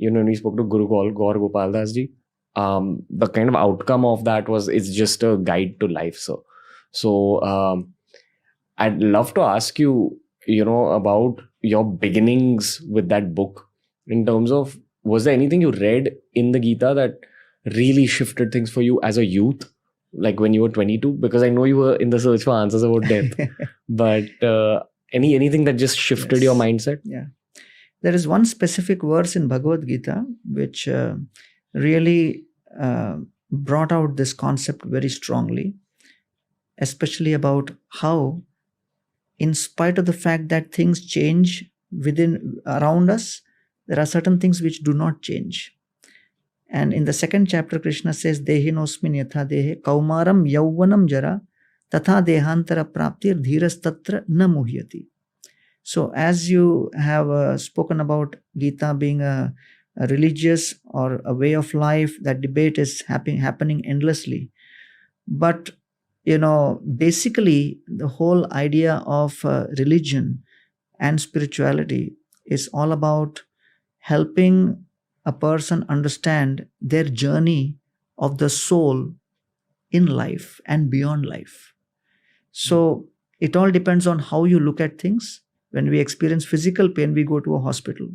when we spoke to Guru Gaur Gopal Das ji, the kind of outcome of that was, it's just a guide to life. So I'd love to ask you, about your beginnings with that book, in terms of, was there anything you read in the Gita that really shifted things for you as a youth, like when you were 22? Because I know you were in the search for answers about death, but anything that just shifted your mindset? Yeah. There is one specific verse in Bhagavad Gita which really brought out this concept very strongly, especially about how, in spite of the fact that things change around us, there are certain things which do not change. And in the second chapter, Krishna says, Dehinosmin yatha dehe kaumaram yauvanam jara tatha dehantara praptir dhiras tatra na muhyati. So as you have spoken about Gita being a religious or a way of life, that debate is happening endlessly. But, basically the whole idea of religion and spirituality is all about helping a person understand their journey of the soul in life and beyond life. So it all depends on how you look at things. When we experience physical pain, we go to a hospital.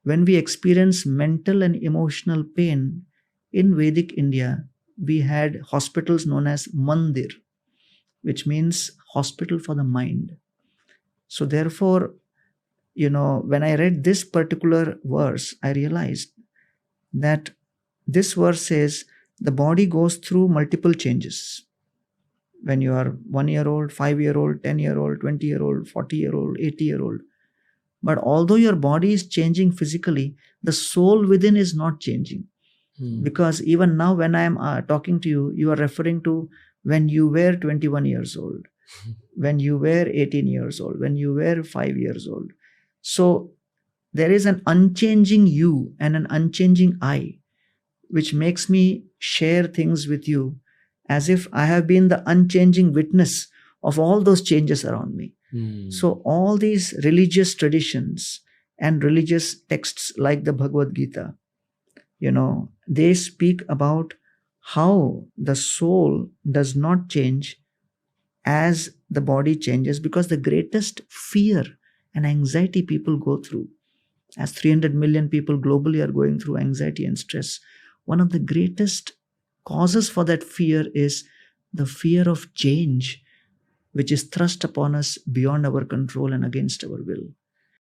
When we experience mental and emotional pain, in Vedic India, we had hospitals known as mandir, which means hospital for the mind. So therefore, when I read this particular verse, I realized that this verse says the body goes through multiple changes. When you are 1 year old, 5 year old, 10 year old, 20 year old, 40 year old, 80 year old. But although your body is changing physically, the soul within is not changing. Because even now when I am talking to you, you are referring to when you were 21 years old, when you were 18 years old, when you were 5 years old. So there is an unchanging you and an unchanging I, which makes me share things with you as if I have been the unchanging witness of all those changes around me. So all these religious traditions and religious texts like the Bhagavad Gita, they speak about how the soul does not change as the body changes, because the greatest fear and anxiety people go through, as 300 million people globally are going through anxiety and stress, one of the greatest causes for that fear is the fear of change, which is thrust upon us beyond our control and against our will.